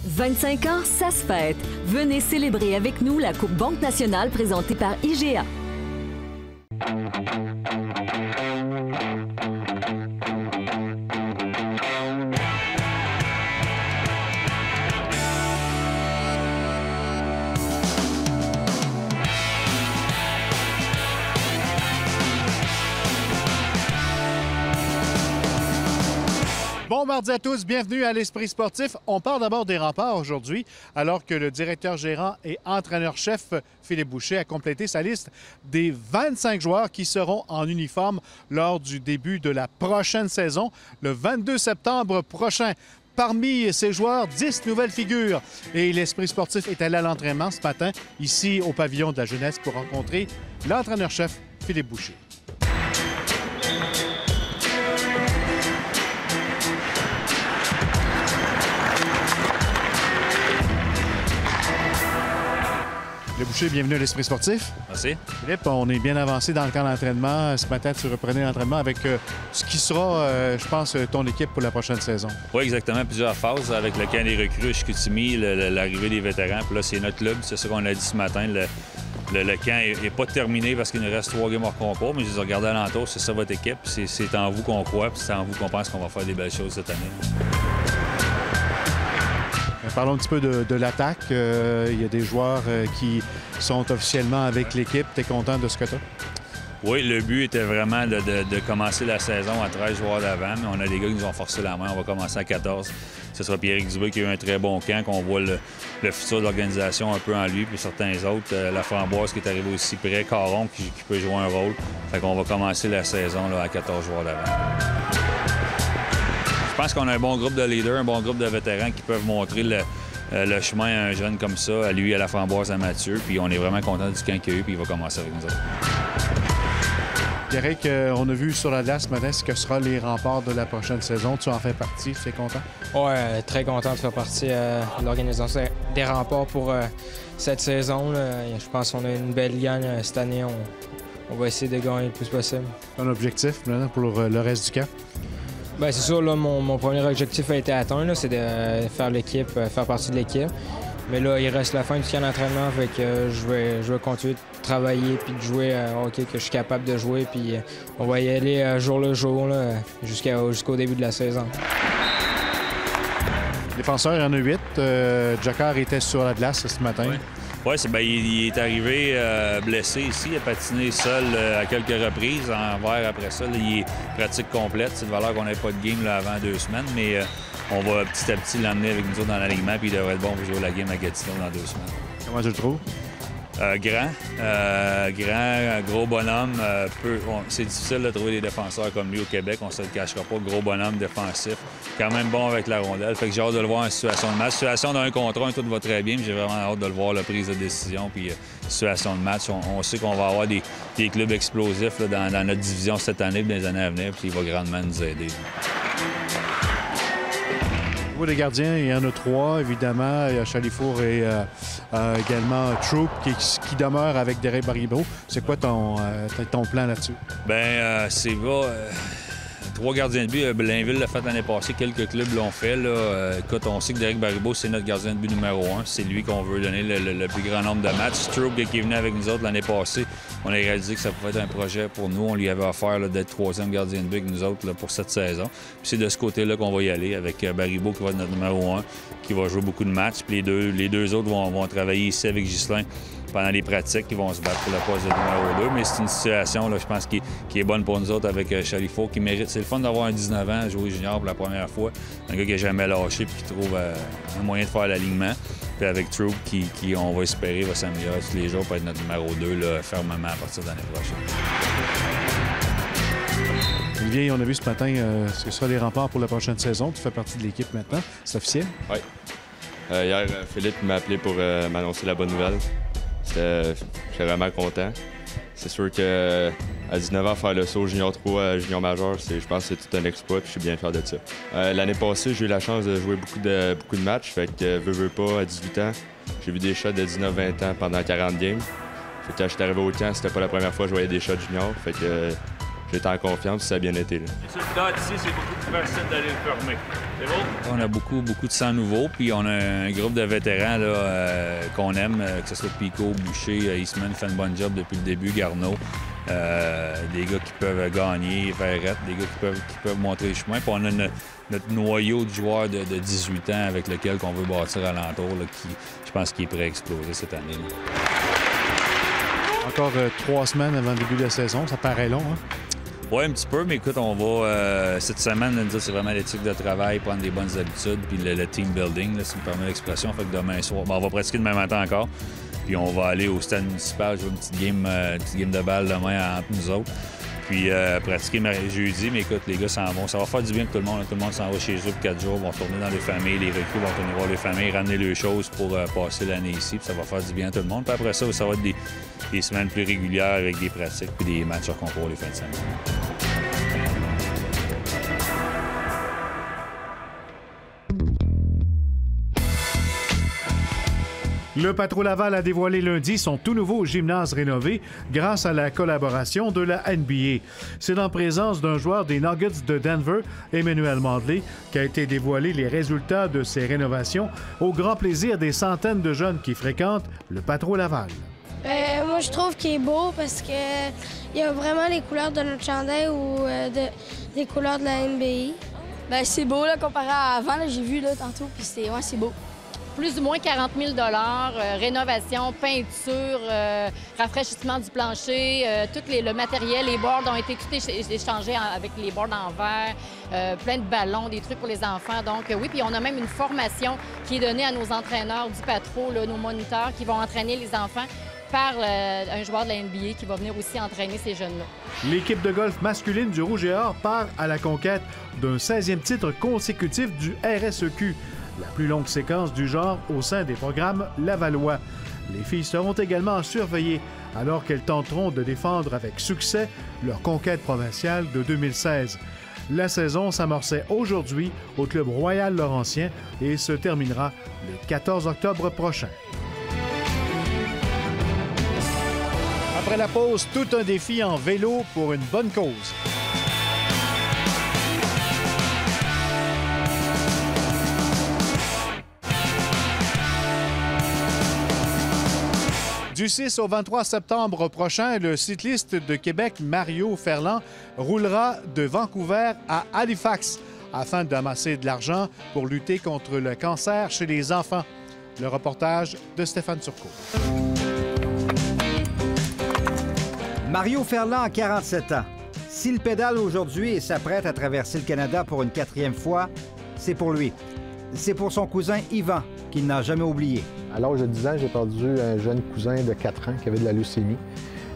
25 ans, ça se fête. Venez célébrer avec nous la Coupe Banque Nationale présentée par IGA. Bon mardi à tous, bienvenue à l'Esprit sportif. On parle d'abord des Remparts aujourd'hui, alors que le directeur gérant et entraîneur-chef Philippe Boucher a complété sa liste des 25 joueurs qui seront en uniforme lors du début de la prochaine saison, le 22 septembre prochain. Parmi ces joueurs, 10 nouvelles figures. Et l'Esprit sportif est allé à l'entraînement ce matin, ici au pavillon de la jeunesse, pour rencontrer l'entraîneur-chef Philippe Boucher. Philippe Boucher, bienvenue à l'Esprit sportif. Merci. Philippe, on est bien avancé dans le camp d'entraînement. Ce matin, tu reprenais l'entraînement avec ce qui sera, je pense, ton équipe pour la prochaine saison. Oui, exactement. Plusieurs phases avec le camp des recrues, Chicoutimi, l'arrivée des vétérans. Puis là, c'est notre club. C'est ça qu'on a dit ce matin. Le camp n'est pas terminé parce qu'il nous reste 3 games hors concours, mais je les ai regardés alentour. C'est ça votre équipe. C'est en vous qu'on croit, puis c'est en vous qu'on pense qu'on va faire des belles choses cette année. Parlons un petit peu de l'attaque. Il y a des joueurs qui sont officiellement avec l'équipe. Tu es content de ce que tu as? Oui, le but était vraiment de commencer la saison à 13 joueurs d'avant, mais on a des gars qui nous ont forcé la main. On va commencer à 14. Ce sera Pierrick Dubé qui a eu un très bon camp, qu'on voit le futur de l'organisation un peu en lui, puis certains autres. La Framboise qui est arrivée aussi près, Caron qui peut jouer un rôle. Fait qu'on va commencer la saison là, à 14 joueurs d'avant. Je pense qu'on a un bon groupe de leaders, un bon groupe de vétérans qui peuvent montrer le chemin à un jeune comme ça, à lui, à la Framboise, à Mathieu. Puis on est vraiment content du camp qu'il y a eu, puis il va commencer avec nous autres. Pierrick, on a vu sur la glace ce matin ce que sera les remparts de la prochaine saison. Tu en fais partie, tu es content? Oui, très content de faire partie de l'organisation des remparts pour cette saison. Là. Je pense qu'on a une belle gagne cette année. On va essayer de gagner le plus possible. Ton objectif maintenant pour le reste du camp? Bien, c'est sûr, là, mon premier objectif a été atteint, c'est de faire l'équipe, faire partie de l'équipe. Mais là, il reste la fin du camp d'entraînement, fait que je vais continuer de travailler puis de jouer au hockey que je suis capable de jouer. Puis on va y aller jour le jour là, jusqu'au début de la saison. Défenseur, il y en a 8. Jacquard était sur la glace ce matin. Oui, il est arrivé blessé ici. Il a patiné seul à quelques reprises en vert après ça. Là, il est pratique complète. C'est de valeur qu'on n'avait pas de game là, avant 2 semaines, mais on va petit à petit l'amener avec nous autres dans l'alignement, puis il devrait être bon pour jouer la game à Gatineau dans 2 semaines. Comment tu le trouves? Grand, gros bonhomme. C'est difficile de trouver des défenseurs comme lui au Québec, on se le cachera pas. Gros bonhomme défensif, quand même bon avec la rondelle. Fait que j'ai hâte de le voir en situation de match. Situation d'un contre un, tout va très bien, mais j'ai vraiment hâte de le voir, la prise de décision, puis situation de match. On sait qu'on va avoir des clubs explosifs là, dans notre division cette année et dans les années à venir, puis il va grandement nous aider. Les gardiens, il y en a 3, évidemment. Il y a Chalifour et également Troop qui demeure avec Derek Baribeau. C'est quoi ton plan là-dessus? Bien, c'est va. 3 gardiens de but. Blainville l'a fait l'année passée. Quelques clubs l'ont fait. Là. Écoute, on sait que Derek Baribeau, c'est notre gardien de but numéro 1. C'est lui qu'on veut donner le plus grand nombre de matchs. Stroop, qui est venu avec nous autres l'année passée, on a réalisé que ça pouvait être un projet pour nous. On lui avait offert d'être 3e gardien de but avec nous autres là, pour cette saison. Puis c'est de ce côté-là qu'on va y aller avec Baribeau qui va être notre numéro 1, qui va jouer beaucoup de matchs. Puis les deux autres vont travailler ici avec Ghislain pendant les pratiques, ils vont se battre pour le poste de numéro 2. Mais c'est une situation, là, je pense, qui est bonne pour nous autres avec Chalifour, qui mérite. C'est le fun d'avoir un 19 ans, jouer junior pour la première fois. Un gars qui n'a jamais lâché puis qui trouve un moyen de faire l'alignement. Puis avec Troop, qui on va espérer, va s'améliorer tous les jours pour être notre numéro 2 là, fermement à partir de l'année prochaine. Olivier, on a vu ce matin ce que sera les remparts pour la prochaine saison. Tu fais partie de l'équipe maintenant. C'est officiel? Oui. Hier, Philippe m'a appelé pour m'annoncer la bonne nouvelle. J'étais vraiment content. C'est sûr qu'à 19 ans, faire le saut junior 3 à junior majeur, je pense que c'est tout un exploit et je suis bien fier de ça. L'année passée, j'ai eu la chance de jouer beaucoup de matchs. Fait que, veux pas, à 18 ans, j'ai vu des shots de 19-20 ans pendant 40 games. Fait que quand je suis arrivé au camp, c'était pas la première fois que je voyais des shots juniors. Fait que j'étais en confiance, ça a bien été. Là. Et ça, le cadre ici, c'est beaucoup plus facile d'aller le fermer. C'est bon? On a beaucoup de sang nouveau, puis on a un groupe de vétérans là, qu'on aime, que ce soit Pico, Boucher, Eastman fait un bon job depuis le début, Garneau. Des gars qui peuvent gagner, Verrette, des gars qui peuvent montrer le chemin. Puis on a notre noyau de joueurs de 18 ans avec lequel on veut bâtir alentour, là, qui, je pense qu'il est prêt à exploser cette année. Là. Encore 3 semaines avant le début de la saison, ça paraît long, hein? Oui, un petit peu, mais écoute, on va cette semaine, c'est vraiment l'éthique de travail, prendre des bonnes habitudes, puis le team building, là, si me permet l'expression. Fait que demain soir, on va pratiquer demain matin encore. Puis on va aller au stade municipal jouer une petite game de balle demain entre nous autres. Puis pratiquer jeudi. Mais écoute, les gars s'en vont. Ça va faire du bien pour tout le monde. Tout le monde s'en va chez eux pour 4 jours. Ils vont tourner dans les familles. Les recrues vont tourner voir les familles, ramener leurs choses pour passer l'année ici. Puis ça va faire du bien à tout le monde. Puis après ça va être des semaines plus régulières avec des pratiques puis des matchs hors concours les fins de semaine. Le Patro Laval a dévoilé lundi son tout nouveau gymnase rénové grâce à la collaboration de la NBA. C'est en présence d'un joueur des Nuggets de Denver, Emmanuel Mandley, qu'a été dévoilé les résultats de ces rénovations au grand plaisir des centaines de jeunes qui fréquentent le Patro Laval. Moi, je trouve qu'il est beau parce que il y a vraiment les couleurs de notre chandail ou des couleurs de la NBA. Bien, c'est beau là, comparé à avant. J'ai vu là, tantôt, puis c'est beau. Plus ou moins 40 000 rénovation, peinture, rafraîchissement du plancher, tout le matériel, les boards ont été tout échangés avec les boards en verre, plein de ballons, des trucs pour les enfants. Donc oui, puis on a même une formation qui est donnée à nos entraîneurs du Patro, là, nos moniteurs qui vont entraîner les enfants par un joueur de la NBA qui va venir aussi entraîner ces jeunes-là. L'équipe de golf masculine du Rouge et Or part à la conquête d'un 16e titre consécutif du RSEQ. La plus longue séquence du genre au sein des programmes lavallois. Les filles seront également surveillées alors qu'elles tenteront de défendre avec succès leur conquête provinciale de 2016. La saison s'amorçait aujourd'hui au Club Royal Laurentien et se terminera le 14 octobre prochain. Après la pause, tout un défi en vélo pour une bonne cause. Du 6 au 23 septembre prochain, le cycliste de Québec Mario Ferland roulera de Vancouver à Halifax afin d'amasser de l'argent pour lutter contre le cancer chez les enfants. Le reportage de Stéphane Turcot. Mario Ferland a 47 ans. S'il pédale aujourd'hui et s'apprête à traverser le Canada pour une 4e fois, c'est pour lui. C'est pour son cousin Yvan, qu'il n'a jamais oublié. À l'âge de 10 ans, j'ai perdu un jeune cousin de 4 ans qui avait de la leucémie.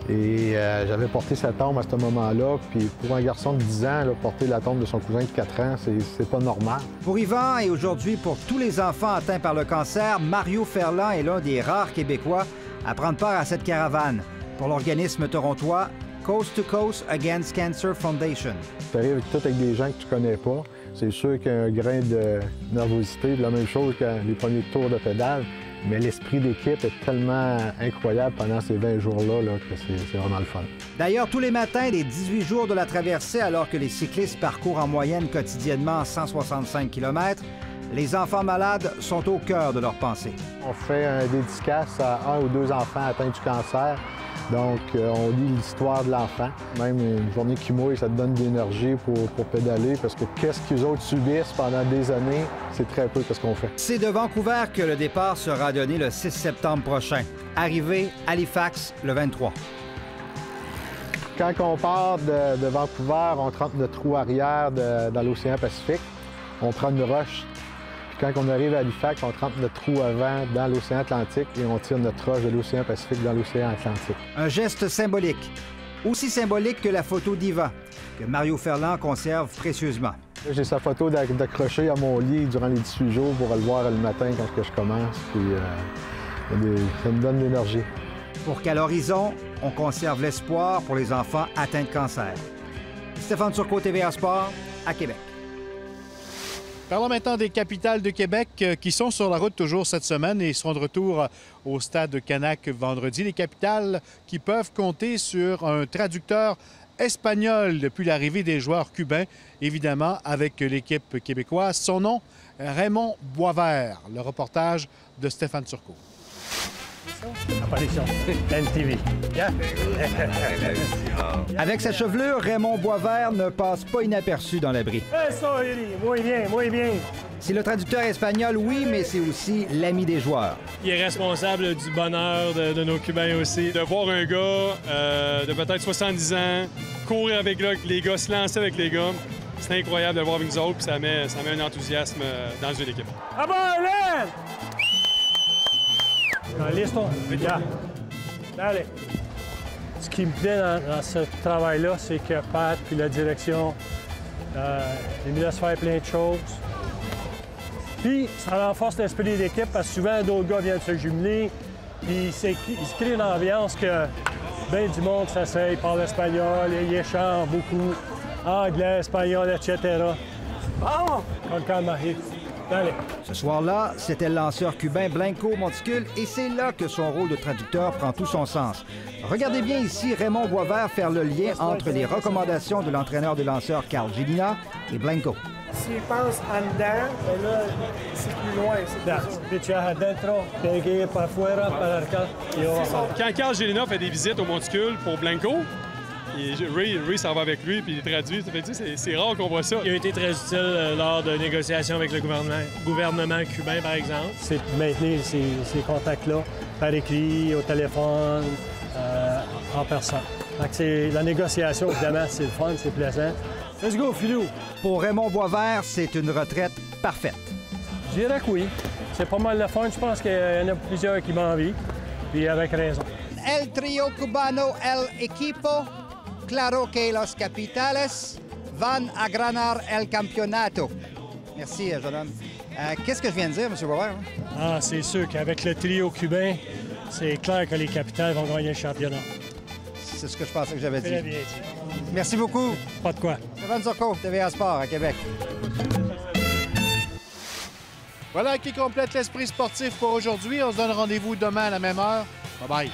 Et j'avais porté sa tombe à ce moment-là. Puis pour un garçon de 10 ans, là, porter la tombe de son cousin de 4 ans, c'est pas normal. Pour Yvan et aujourd'hui pour tous les enfants atteints par le cancer, Mario Ferland est l'un des rares Québécois à prendre part à cette caravane. Pour l'organisme torontois Coast to Coast Against Cancer Foundation. Tu arrives tout avec des gens que tu connais pas. C'est sûr qu'il y a un grain de nervosité, la même chose que les premiers tours de pédale. Mais l'esprit d'équipe est tellement incroyable pendant ces 20 jours-là là, que c'est vraiment le fun. D'ailleurs, tous les matins, les 18 jours de la traversée, alors que les cyclistes parcourent en moyenne quotidiennement 165 km, les enfants malades sont au cœur de leurs pensées. On fait un dédicace à 1 ou 2 enfants atteints du cancer. Donc, on lit l'histoire de l'enfant. Même une journée qui mouille, ça te donne de l'énergie pour pédaler parce que qu'est-ce qu'ils autres subissent pendant des années, c'est très peu ce qu'on fait. C'est de Vancouver que le départ sera donné le 6 septembre prochain. Arrivé à Halifax le 23. Quand on part de Vancouver, on trempe notre trou arrière dans l'océan Pacifique. On prend une roche. Quand on arrive à Halifax, on trempe notre trou avant dans l'océan Atlantique et on tire notre roche de l'océan Pacifique dans l'océan Atlantique. Un geste symbolique. Aussi symbolique que la photo d'Yvan, que Mario Ferland conserve précieusement. J'ai sa photo d'accrocher à mon lit durant les 18 jours pour le voir le matin quand je commence. Puis, ça me donne de l'énergie. Pour qu'à l'horizon, on conserve l'espoir pour les enfants atteints de cancer. Stéphane Turcot, TVA Sport, à Québec. Parlons maintenant des capitales de Québec qui sont sur la route toujours cette semaine et seront de retour au stade Canac vendredi. Les capitales qui peuvent compter sur un traducteur espagnol depuis l'arrivée des joueurs cubains, évidemment, avec l'équipe québécoise. Son nom, Raymond Boisvert. Le reportage de Stéphane Turcot. Apparition. NTV. Yeah. Avec sa chevelure, Raymond Boisvert ne passe pas inaperçu dans l'abri. Eso, muy bien, muy bien. C'est le traducteur espagnol, oui, mais c'est aussi l'ami des joueurs. Il est responsable du bonheur de nos Cubains aussi. De voir un gars de peut-être 70 ans courir avec les gars, se lancer avec les gars, c'est incroyable de le voir avec nous autres, puis ça met un enthousiasme dans le jeu d'équipe. Ah bon, là! Listo? Yeah. Allez. Ce qui me plaît dans ce travail-là, c'est que Pat puis la direction, ils me laissent faire plein de choses. Puis, ça renforce l'esprit d'équipe parce que souvent, d'autres gars viennent se jumeler. Puis, il se crée une ambiance que bien du monde s'essaye, parle espagnol, ils échangent beaucoup, anglais, espagnol, etc. Ah! Allez. Ce soir-là, c'était le lanceur cubain Blanco Monticule et c'est là que son rôle de traducteur prend tout son sens. Regardez bien ici Raymond Boisvert faire le lien entre les recommandations de l'entraîneur des lanceurs Carl Gélina et Blanco. S'il pense en dedans, mais là, c'est plus loin. Pitcher adentro, peguer par fuera, par arcade. Quand Carl Gélina fait des visites au Monticule pour Blanco, Ray s'en va avec lui puis il traduit. C'est rare qu'on voit ça. Il a été très utile lors de négociations avec le gouvernement cubain, par exemple. C'est de maintenir ces contacts-là par écrit, au téléphone, en personne. La négociation, évidemment, c'est le fun, c'est plaisant. Let's go, Philou! Pour Raymond Boisvert, c'est une retraite parfaite. Je dirais que oui. C'est pas mal le fun. Je pense qu'il y en a plusieurs qui m'envient, puis avec raison. El trio cubano, el equipo. Claro que los capitales van a ganar el campeonato. Merci, jeune homme. Qu'est-ce que je viens de dire, M. Boisvert? Ah, c'est sûr qu'avec le trio cubain, c'est clair que les capitales vont gagner le championnat. C'est ce que je pensais que j'avais dit. Très bien dit. Merci beaucoup. Pas de quoi. Stéphane Turcot, TVA Sport à Québec. Voilà qui complète l'esprit sportif pour aujourd'hui. On se donne rendez-vous demain à la même heure. Bye-bye.